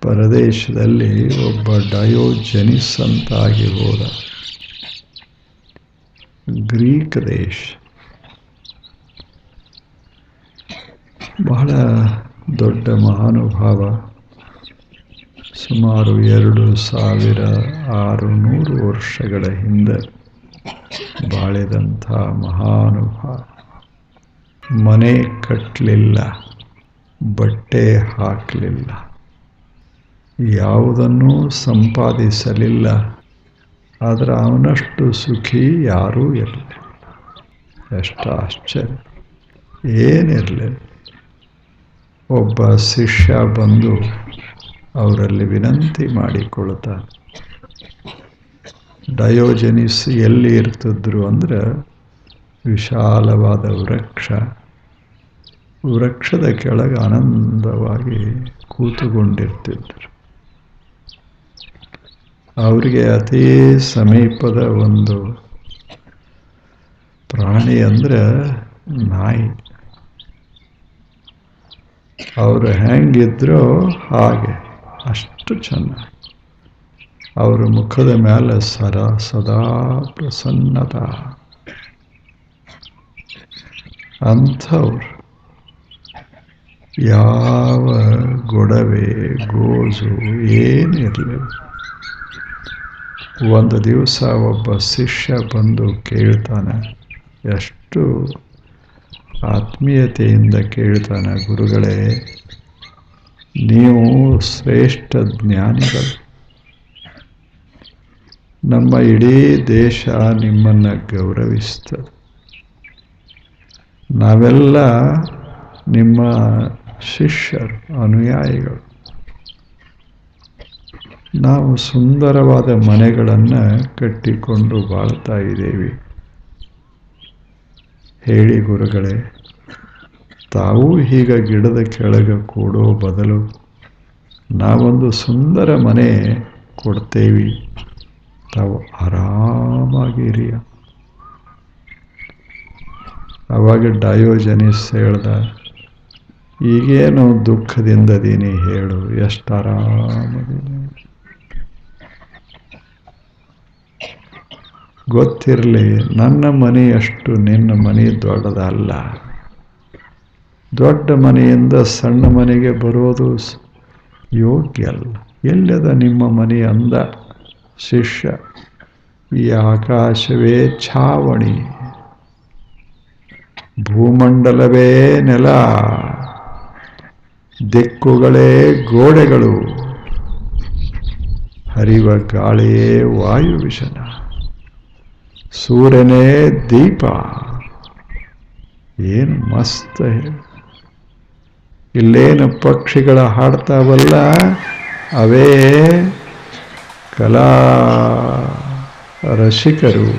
ಪರದೇಶದಲ್ಲಿ ಒಬ್ಬ ಡಯೋಜೆನಿಸ್ ಅಂತಾಗಿ ಹೋದ. ಗ್ರೀಕ್ ದೇಶ, ಬಹಳ ದೊಡ್ಡ ಮಹಾನುಭಾವ. ಸುಮಾರು 2600 ವರ್ಷಗಳ ಹಿಂದೆ ಬಾಳಿದಂಥ ಮಹಾನುಭಾವ. ಮನೆ ಕಟ್ಟಲಿಲ್ಲ, ಬಟ್ಟೆ ಹಾಕಲಿಲ್ಲ, ಯಾವುದನ್ನೂ ಸಂಪಾದಿಸಲಿಲ್ಲ. ಆದರೆ ಅವನಷ್ಟು ಸುಖಿ ಯಾರೂ ಇರಲಿಲ್ಲ. ಎಷ್ಟು ಆಶ್ಚರ್ಯ! ಏನಿರಲಿಲ್ಲ. ಒಬ್ಬ ಶಿಷ್ಯ ಬಂದು ಅವರಲ್ಲಿ ವಿನಂತಿ ಮಾಡಿಕೊಳ್ತಾನೆ. ಡಯೋಜೆನಿಸ್ ಎಲ್ಲಿ ಇರ್ತಿದ್ರು ಅಂದ್ರೆ ವಿಶಾಲವಾದ ವೃಕ್ಷದ ಕೆಳಗೆ ಆನಂದವಾಗಿ ಕೂತುಕೊಂಡಿರ್ತಿದ್ರು. ಅವರಿಗೆ ಅತಿ ಸಮೀಪದ ಒಂದು ಪ್ರಾಣಿ ಅಂದರೆ ನಾಯಿ. ಅವರು ಹೆಂಗಿದ್ರೋ ಹಾಗೆ, ಅಷ್ಟು ಚೆನ್ನಾಗಿ. ಅವರ ಮುಖದ ಮೇಲೆ ಸದಾ ಪ್ರಸನ್ನತ. ಅಂಥವ್ರು ಯಾವ ಗೊಡವೆ ಗೋಜು ಏನಿರಲಿಲ್ಲ. ಒಂದು ದಿವಸ ಒಬ್ಬ ಶಿಷ್ಯ ಬಂದು ಕೇಳ್ತಾನೆ, ಎಷ್ಟು ಆತ್ಮೀಯತೆಯಿಂದ ಕೇಳ್ತಾನೆ, ಗುರುಗಳೇ, ನೀವು ಶ್ರೇಷ್ಠ ಜ್ಞಾನಿಗಳು. ನಮ್ಮ ಇಡೀ ದೇಶ ನಿಮ್ಮನ್ನು ಗೌರವಿಸ್ತದೆ. ನಾವೆಲ್ಲ ನಿಮ್ಮ ಶಿಷ್ಯರು, ಅನುಯಾಯಿಗಳು. ನಾವು ಸುಂದರವಾದ ಮನೆಗಳನ್ನು ಕಟ್ಟಿಕೊಂಡು ಬಾಳ್ತಾ ಇದ್ದೇವೆ. ಹೇಳಿ ಗುರುಗಳೇ, ತಾವು ಹೀಗ ಗಿಡದ ಕೆಳಗೆ ಕೂಡೋ ಬದಲು ನಾವೊಂದು ಸುಂದರ ಮನೆ ಕೊಡ್ತೇವೆ, ತಾವು ಆರಾಮಾಗಿರಿ. ಅವಾಗ ಡಯೋಜೆನಿಸ್ ಹೇಳ್ದ, ಈಗೇನು ದುಃಖದಿಂದದೀನಿ ಹೇಳು, ಎಷ್ಟು ಆರಾಮದೀನಿ. ಗೊತ್ತಿರಲಿ, ನನ್ನ ಮನೆಯಷ್ಟು ನಿನ್ನ ಮನೆ ದೊಡ್ಡದಲ್ಲ. ದೊಡ್ಡ ಮನೆಯಿಂದ ಸಣ್ಣ ಮನೆಗೆ ಬರೋದು ಯೋಗ್ಯ ಅಲ್ಲ. ಎಲ್ಲದ ನಿಮ್ಮ ಮನೆ ಅಂದ ಶಿಷ್ಯ. ಈ ಆಕಾಶವೇ ಛಾವಣಿ, ಭೂಮಂಡಲವೇ ನೆಲ, ದಿಕ್ಕುಗಳೇ ಗೋಡೆಗಳು, ಹರಿವ ಗಾಳಿಯೇ ವಾಯುವಿಷನ, ಸೂರ್ಯನೇ ದೀಪ. ಏನು ಮಸ್ತ್! ಇಲ್ಲೇನು ಪಕ್ಷಿಗಳ ಹಾಡ್ತಾವಲ್ಲ, ಅವೇ ಕಲಾ ರಸಿಕರು.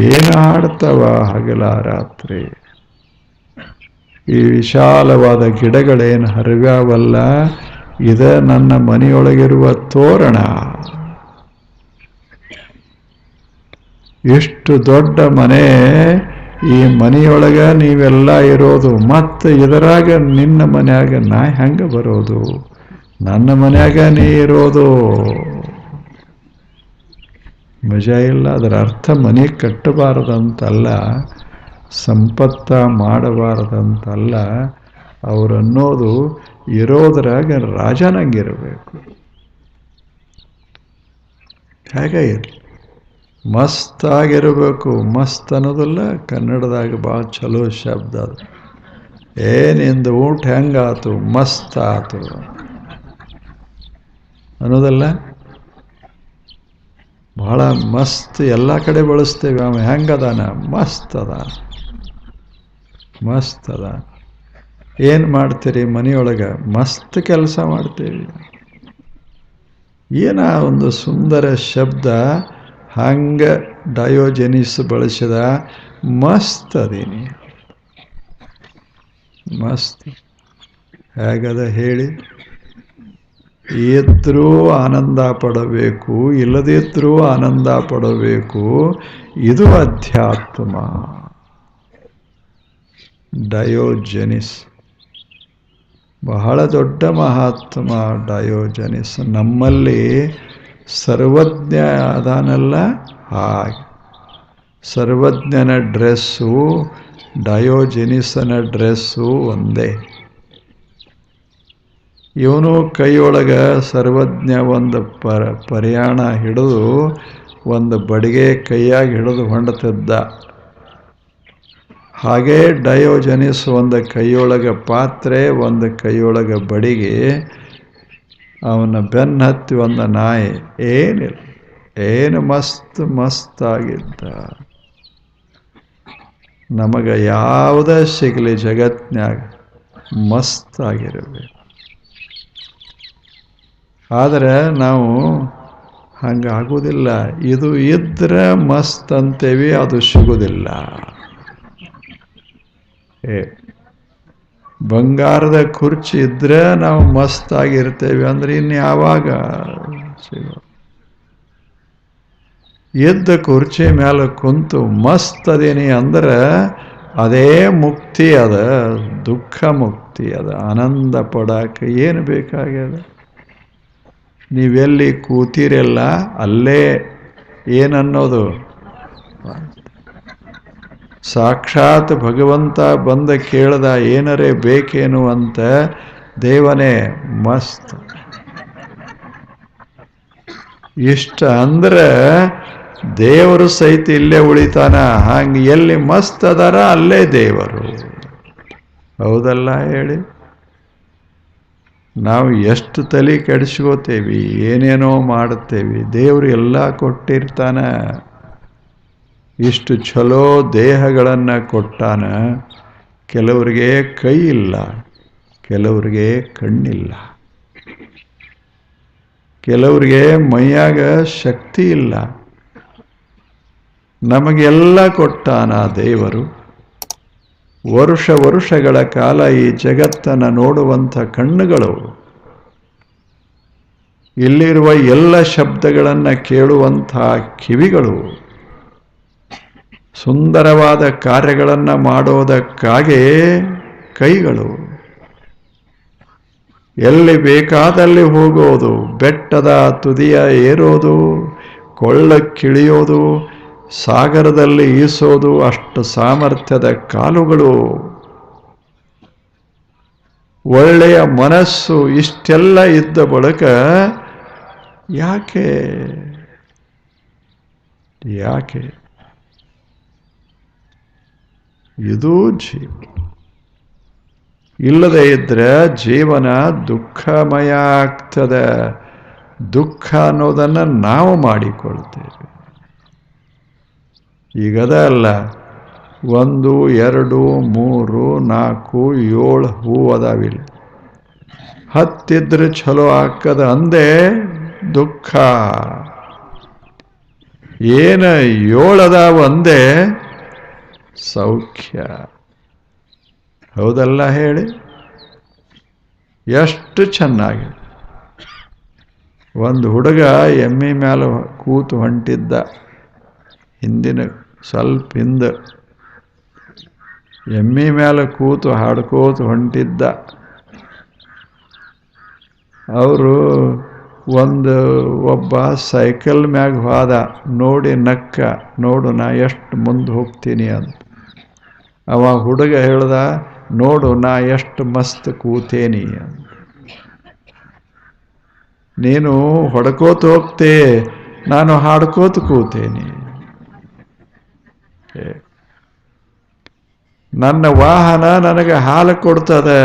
ಏನು ಹಾಡ್ತಾವ ಹಗಲ ರಾತ್ರಿ. ಈ ವಿಶಾಲವಾದ ಗಿಡಗಳೇನು ಹರಿವ್ಯಾವಲ್ಲ, ಇದ ನನ್ನ ಮನೆಯೊಳಗಿರುವ ತೋರಣ. ಇಷ್ಟು ದೊಡ್ಡ ಮನೆ, ಈ ಮನೆಯೊಳಗ ನೀವೆಲ್ಲ ಇರೋದು. ಮತ್ತು ಇದರಾಗ ನಿನ್ನ ಮನ್ಯಾಗ ನಾ ಹೆಂಗೆ ಬರೋದು? ನನ್ನ ಮನ್ಯಾಗ ನೀ ಇರೋದು. ಮಜಾ ಇಲ್ಲ. ಅದರ ಅರ್ಥ ಮನೆ ಕಟ್ಟಬಾರದಂತಲ್ಲ, ಸಂಪತ್ತ ಮಾಡಬಾರದಂತಲ್ಲ. ಅವರನ್ನೋದು ಇರೋದ್ರಾಗ ರಾಜನಂಗಿರಬೇಕು. ಹೇಗೆ ಇರಲಿ, ಮಸ್ತಾಗಿರಬೇಕು. ಮಸ್ತ್ ಅನ್ನೋದಲ್ಲ, ಕನ್ನಡದಾಗ ಭಾಳ ಚಲೋ ಶಬ್ದ ಅದು. ಏನಿಂದು ಊಟ ಹೆಂಗಾತು? ಮಸ್ತ್ ಆತು ಅನ್ನೋದಲ್ಲ. ಭಾಳ ಮಸ್ತ್ ಎಲ್ಲ ಕಡೆ ಬಳಸ್ತೇವೆ. ಅವ ಹೆಂಗದಾನ? ಮಸ್ತ್ ಅದ, ಮಸ್ತ್ ಅದ. ಏನು ಮಾಡ್ತೀರಿ ಮನೆಯೊಳಗೆ? ಮಸ್ತ್ ಕೆಲಸ ಮಾಡ್ತೇವೆ. ಏನ ಒಂದು ಸುಂದರ ಶಬ್ದ ಹಂಗೆ ಡಯೋಜೆನಿಸ್ ಬಳಸಿದ. ಮಸ್ತ್ ಅದೀನಿ, ಮಸ್ತ್. ಹೇಗದ ಹೇಳಿ? ಇದ್ರೂ ಆನಂದ ಪಡಬೇಕು, ಇಲ್ಲದಿದ್ರೂ ಆನಂದ ಪಡಬೇಕು. ಇದು ಅಧ್ಯಾತ್ಮ. ಡಯೋಜೆನಿಸ್ ಬಹಳ ದೊಡ್ಡ ಮಹಾತ್ಮ ಡಯೋಜನಿಸ್. ನಮ್ಮಲ್ಲಿ ಸರ್ವಜ್ಞ ಅದಾನಲ್ಲ, ಹಾಗೆ ಸರ್ವಜ್ಞನ ಡ್ರೆಸ್ಸು ಡಯೋಜನಿಸನ ಡ್ರೆಸ್ಸು ಒಂದೇ. ಇವನು ಕೈಯೊಳಗೆ ಸರ್ವಜ್ಞ ಒಂದು ಪರಿಯಾಣ ಹಿಡಿದು ಒಂದು ಬಡಿಗೆ ಕೈಯಾಗಿ ಹಿಡಿದು ಹೊಂಡ್ತಿದ್ದ. ಹಾಗೇ ಡಯೋಜನಿಸ್ ಒಂದು ಕೈಯೊಳಗೆ ಪಾತ್ರೆ, ಒಂದು ಕೈಯೊಳಗೆ ಬಡಿಗೆ, ಅವನ ಬೆನ್ನ ಹತ್ತಿ ಒಂದು ನಾಯಿ. ಏನಿಲ್ಲ, ಏನು ಮಸ್ತ್ ಆಗಿದ್ದ. ನಮಗೆ ಯಾವುದೇ ಸಿಗಲಿ ಜಗತ್ನ್ಯಾಗ ಮಸ್ತ್ ಆಗಿರಬೇಕು. ಆದರೆ ನಾವು ಹಂಗಾಗೋದಿಲ್ಲ. ಇದು ಇದ್ರೆ ಮಸ್ತ್ ಅಂತೇವಿ, ಅದು ಸಿಗೋದಿಲ್ಲ. ಬಂಗಾರದ ಕುರ್ಚಿ ಇದ್ರೆ ನಾವು ಮಸ್ತ್ ಆಗಿರ್ತೇವೆ ಅಂದ್ರೆ ಇನ್ನು ಯಾವಾಗ ಸಿಗೋ. ಎದ್ದ ಕುರ್ಚಿ ಮೇಲೆ ಕುಂತು ಮಸ್ತ್ ಅದೇನಿ ಅಂದ್ರೆ ಅದೇ ಮುಕ್ತಿ ಅದ, ದುಃಖ ಮುಕ್ತಿ ಅದ. ಆನಂದ ಪಡಕ್ಕೆ ಏನು ಬೇಕಾಗ್ಯದ? ನೀವೆಲ್ಲಿ ಕೂತಿರಲ್ಲ ಅಲ್ಲೇ ಏನನ್ನೋದು, ಸಾಕ್ಷಾತ್ ಭಗವಂತ ಬಂದ ಕೇಳ್ದ ಏನರೇ ಬೇಕೇನು ಅಂತ, ದೇವನೇ ಮಸ್ತ್ ಇಷ್ಟ ಅಂದ್ರೆ ದೇವರು ಸಹಿತ ಇಲ್ಲೇ ಉಳಿತಾನ. ಹಂಗೆ ಎಲ್ಲಿ ಮಸ್ತ್ ಅದಾರ ಅಲ್ಲೇ ದೇವರು. ಹೌದಲ್ಲ ಹೇಳಿ? ನಾವು ಎಷ್ಟು ತಲೆ ಕೆಡಿಸ್ಕೋತೇವಿ, ಏನೇನೋ ಮಾಡುತ್ತೇವಿ. ದೇವರು ಎಲ್ಲ ಕೊಟ್ಟಿರ್ತಾನ. ಇಷ್ಟು ಚಲೋ ದೇಹಗಳನ್ನು ಕೊಟ್ಟಾನ. ಕೆಲವರಿಗೆ ಕೈ ಇಲ್ಲ, ಕೆಲವರಿಗೆ ಕಣ್ಣಿಲ್ಲ, ಕೆಲವರಿಗೆ ಮೈಯಾಗ ಶಕ್ತಿ ಇಲ್ಲ. ನಮಗೆಲ್ಲ ಕೊಟ್ಟಾನ ದೇವರು. ವರ್ಷಗಳ ಕಾಲ ಈ ಜಗತ್ತನ್ನು ನೋಡುವಂಥ ಕಣ್ಣುಗಳು, ಇಲ್ಲಿರುವ ಎಲ್ಲ ಶಬ್ದಗಳನ್ನು ಕೇಳುವಂಥ ಕಿವಿಗಳು, ಸುಂದರವಾದ ಕಾರ್ಯಗಳನ್ನು ಮಾಡೋದಕ್ಕಾಗಿ ಕೈಗಳು, ಎಲ್ಲಿ ಬೇಕಾದಲ್ಲಿ ಹೋಗೋದು, ಬೆಟ್ಟದ ತುದಿಯ ಏರೋದು, ಕೊಳ್ಳಕ್ಕಿಳಿಯೋದು, ಸಾಗರದಲ್ಲಿ ಈಸೋದು, ಅಷ್ಟು ಸಾಮರ್ಥ್ಯದ ಕಾಲುಗಳು, ಒಳ್ಳೆಯ ಮನಸ್ಸು, ಇಷ್ಟೆಲ್ಲ ಇದ್ದ ಬಳಿಕ ಯಾಕೆ ಇದು ಜೀವ. ಇಲ್ಲದೆ ಇದ್ರೆ ಜೀವನ ದುಃಖಮಯ ಆಗ್ತದೆ. ದುಃಖ ಅನ್ನೋದನ್ನು ನಾವು ಮಾಡಿಕೊಳ್ತೇವೆ. ಈಗದ ಅಲ್ಲ, 1 2 3 4 7 ಹೂ ಅದಾವಿಲ್ಲ, 10 ಇದ್ರೆ ಚಲೋ ಹಾಕದ ಅಂದೆ ದುಃಖ. ಏನು 7 ಅದಾವ ಅಂದೆ ಸೌಖ್ಯ. ಹೌದಲ್ಲ ಹೇಳಿ? ಎಷ್ಟು ಚೆನ್ನಾಗಿ. ಒಂದು ಹುಡುಗ ಎಮ್ಮೆ ಮೇಲೆ ಕೂತು ಹೊಂಟಿದ್ದ. ಹಿಂದಿನ ಸ್ವಲ್ಪ ಹಿಂದೆ ಎಮ್ಮೆ ಮೇಲೆ ಕೂತು ಹಾಡ್ಕೋತು ಹೊಂಟಿದ್ದ. ಅವರು ಒಬ್ಬ ಸೈಕಲ್ ಮ್ಯಾಗ ಹೋದ. ನೋಡಿ ನಕ್ಕ, ನೋಡು ನಾ ಎಷ್ಟು ಮುಂದೆ ಹೋಗ್ತೀನಿ ಅಂತ. ಅವ ಹುಡುಗ ಹೇಳ್ದ, ನೋಡು ನಾ ಎಷ್ಟು ಮಸ್ತ್ ಕೂತೇನಿ ಅಂತ. ನೀನು ಹೊಡ್ಕೋತ ಹೋಗ್ತೇ, ನಾನು ಹಾಡ್ಕೋತ ಕೂತೇನಿ. ನನ್ನ ವಾಹನ ನನಗೆ ಹಾಲು ಕೊಡ್ತದೆ,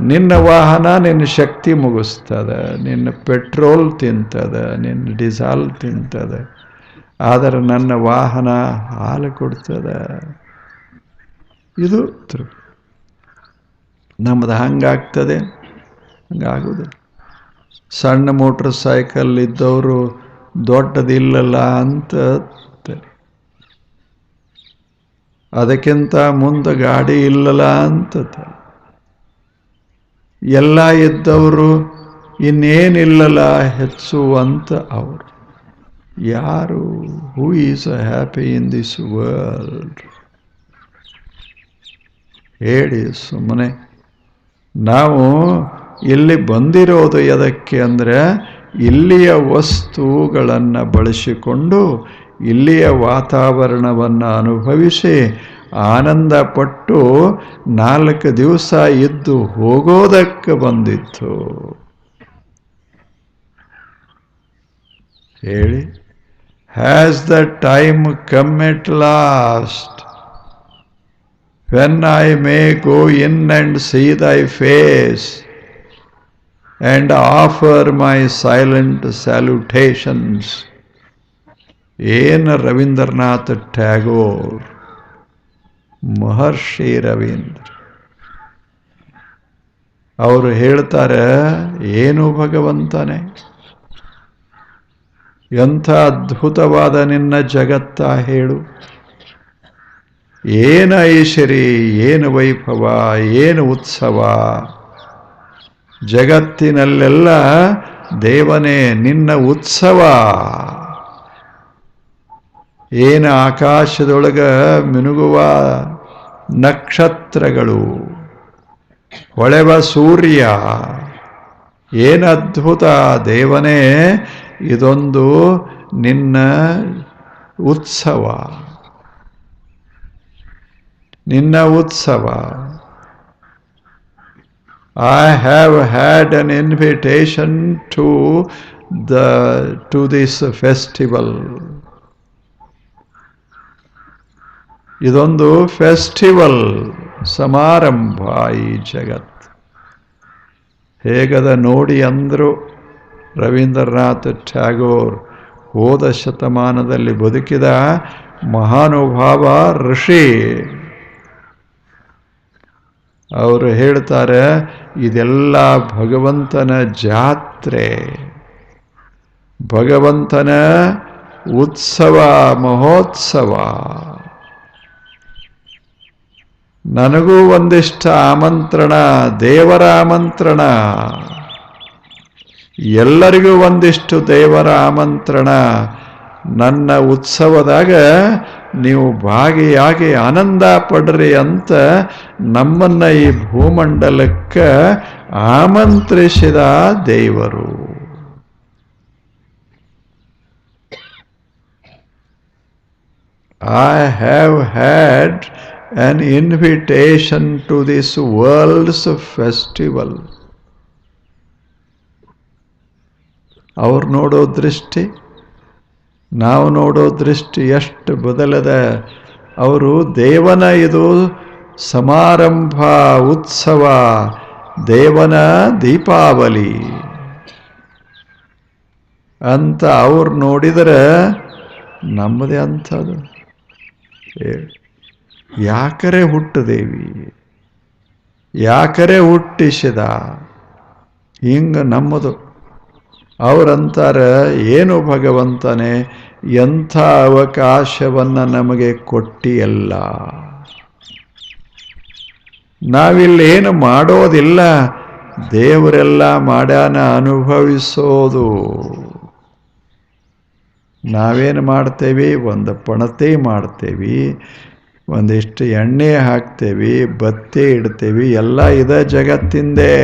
ನಿನ್ನ ವಾಹನ ನಿನ್ನ ಶಕ್ತಿ ಮುಗಿಸ್ತದೆ, ನಿನ್ನ ಪೆಟ್ರೋಲ್ ತಿಂತದೆ, ನಿನ್ನ ಡೀಸೆಲ್ ತಿಂತದೆ. ಆದರೆ ನನ್ನ ವಾಹನ ಹಾಲು ಕೊಡ್ತದೆ. ಇದು ನಮ್ಮದು ಹಂಗಾಗ್ತದೆ? ಹಂಗಾಗುವುದಿಲ್ಲ. ಸಣ್ಣ ಮೋಟ್ರ್ ಸೈಕಲ್ ಇದ್ದವರು ದೊಡ್ಡದಿಲ್ಲಲ್ಲ ಅಂತ, ಅದಕ್ಕಿಂತ ಮುಂದೆ ಗಾಡಿ ಇಲ್ಲಲ್ಲ ಅಂತ, ಎಲ್ಲ ಇದ್ದವರು ಇನ್ನೇನಿಲ್ಲಲ್ಲ ಹೆಚ್ಚು ಅಂತ ಅವರು. ಯಾರು? Who is happy in this world? ಹೇಳಿ ಸುಮ್ಮನೆ. ನಾವು ಇಲ್ಲಿ ಬಂದಿರೋದು ಎದಕ್ಕೆ ಅಂದರೆ ಇಲ್ಲಿಯ ವಸ್ತುಗಳನ್ನು ಬಳಸಿಕೊಂಡು ಇಲ್ಲಿಯ ವಾತಾವರಣವನ್ನು ಅನುಭವಿಸಿ ಆನಂದಪಟ್ಟು 4 ದಿವಸ ಇದ್ದು ಹೋಗೋದಕ್ಕೆ ಬಂದಿತ್ತು. ಹೇಳಿ, has the time come at last when I may go in and see thy face and offer my silent salutations. ಏನು ರವೀಂದ್ರನಾಥ್ ಟ್ಯಾಗೋರ್, ಮಹರ್ಷಿ ರವೀಂದ್ರ ಅವರು ಹೇಳ್ತಾರೆ, ಏನು ಭಗವಂತನೇ, ಎಂಥ ಅದ್ಭುತವಾದ ನಿನ್ನ ಜಗತ್ತ ಹೇಳು. ಏನು ಐಶ್ವರ್ಯ, ಏನು ವೈಭವ, ಏನು ಉತ್ಸವ. ಜಗತ್ತಿನಲ್ಲೆಲ್ಲ ದೇವನೇ ನಿನ್ನ ಉತ್ಸವ. ಏನು ಆಕಾಶದೊಳಗ ಮಿನುಗುವ ನಕ್ಷತ್ರಗಳು, ಹೊಳೆವ ಸೂರ್ಯ, ಏನು ಅದ್ಭುತ ದೇವನೇ, ಇದೊಂದು ನಿನ್ನ ಉತ್ಸವ, ನಿನ್ನ ಉತ್ಸವ. I have had an invitation to this festival. ಇದೊಂದು ಫೆಸ್ಟಿವಲ್, ಸಮಾರಂಭ ಈ ಜಗತ್. ಹೇಗದ ನೋಡಿ ಅಂದರು ರವೀಂದ್ರನಾಥ್ ಟ್ಯಾಗೋರ್, ಹೋದ ಶತಮಾನದಲ್ಲಿ ಬದುಕಿದ ಮಹಾನುಭಾವ ಋಷಿ. ಅವರು ಹೇಳ್ತಾರೆ, ಇದೆಲ್ಲ ಭಗವಂತನ ಜಾತ್ರೆ, ಭಗವಂತನ ಉತ್ಸವ, ಮಹೋತ್ಸವ. ನನಗೂ ಒಂದಿಷ್ಟ ಆಮಂತ್ರಣ, ದೇವರ ಆಮಂತ್ರಣ, ಎಲ್ಲರಿಗೂ ಒಂದಿಷ್ಟು ದೇವರ ಆಮಂತ್ರಣ. ನನ್ನ ಉತ್ಸವದಾಗ ನೀವು ಭಾಗಿಯಾಗಿ ಆನಂದ ಪಡ್ರಿ ಅಂತ ನಮ್ಮನ್ನ ಈ ಭೂಮಂಡಲಕ್ಕೆ ಆಮಂತ್ರಿಸಿದ ದೇವರು. I have had an invitation to this world's festival. ಅವ್ರು ನೋಡೋ ದೃಷ್ಟಿ, ನಾವು ನೋಡೋ ದೃಷ್ಟಿ ಎಷ್ಟು ಬದಲದ. ಅವರು ದೇವನ ಇದು ಸಮಾರಂಭ, ಉತ್ಸವ, ದೇವನ ದೀಪಾವಳಿ ಅಂತ ಅವ್ರು ನೋಡಿದರೆ ನಮ್ಮದೇ ಅಂಥದ್ದು. ಯಾಕರೆ ಹುಟ್ಟದೇವಿ, ಯಾಕರೆ ಹುಟ್ಟಿಸಿದ, ಹಿಂಗೆ ನಮ್ಮದು. ಅವರಂತಾರೆ, ಏನು ಭಗವಂತನೇ, ಎಂಥ ಅವಕಾಶವನ್ನು ನಮಗೆ ಕೊಟ್ಟಿಯಲ್ಲ. ನಾವಿಲ್ಲೇನು ಮಾಡೋದಿಲ್ಲ, ದೇವರೆಲ್ಲ ಮಾಡ್ಯಾನ ಅನುಭವಿಸೋದು. ನಾವೇನು ಮಾಡ್ತೇವೆ, ಒಂದು ಪಣತೆ ಮಾಡ್ತೇವೆ, ಒಂದಿಷ್ಟು ಎಣ್ಣೆ ಹಾಕ್ತೇವೆ, ಬತ್ತಿ ಇಡ್ತೇವೆ, ಎಲ್ಲ ಇದ ಜಗತ್ತಿಂದೇ.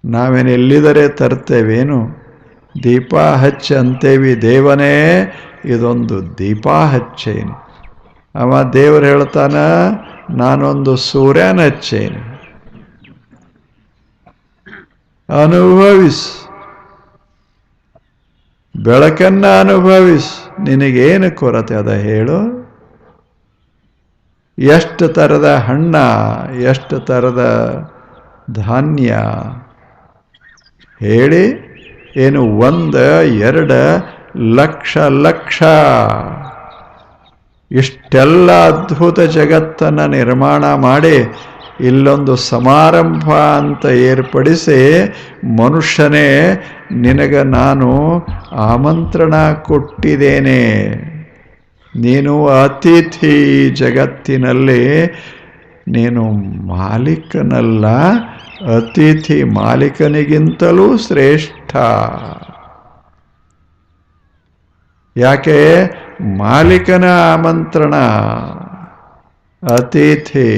ನಾವೇನು ಎಲ್ಲಿದರೆ ತರ್ತೇವೇನು, ದೀಪ ಹಚ್ಚಿ ಅಂತೇವಿ, ದೇವನೇ ಇದೊಂದು ದೀಪ ಹಚ್ಚೇನು. ಅವ ದೇವರು ಹೇಳ್ತಾನ, ನಾನೊಂದು ಸೂರ್ಯನ ಹಚ್ಚೇನು, ಅನುಭವಿಸ್, ಬೆಳಕನ್ನ ಅನುಭವಿಸ್. ನಿನಗೇನು ಕೊರತೆ ಅದ ಹೇಳು. ಎಷ್ಟು ಥರದ ಹಣ್ಣ, ಎಷ್ಟು ಥರದ ಧಾನ್ಯ ಹೇಳಿ. ಏನು 1, 2 ಲಕ್ಷ ಲಕ್ಷ ಇಷ್ಟೆಲ್ಲ ಅದ್ಭುತ ಜಗತ್ತನ್ನು ನಿರ್ಮಾಣ ಮಾಡಿ ಇಲ್ಲೊಂದು ಸಮಾರಂಭ ಅಂತ ಏರ್ಪಡಿಸಿ, ಮನುಷ್ಯನೇ ನಿನಗೆ ನಾನು ಆಮಂತ್ರಣ ಕೊಟ್ಟಿದ್ದೇನೆ, ನೀನು ಅತಿಥಿ. ಜಗತ್ತಿನಲ್ಲಿ ನೀನು ಮಾಲೀಕನಲ್ಲ, ಅತಿಥಿ. ಮಾಲೀಕನಿಗಿಂತಲೂ ಶ್ರೇಷ್ಠ. ಯಾಕೆ? ಮಾಲೀಕನ ಆಮಂತ್ರಣ, ಅತಿಥಿ.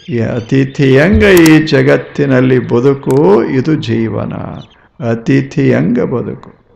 ಈ ಅತಿಥಿಯಂಗ ಈ ಜಗತ್ತಿನಲ್ಲಿ ಬದುಕು, ಇದು ಜೀವನ. ಅತಿಥಿಯಂಗ ಬದುಕು.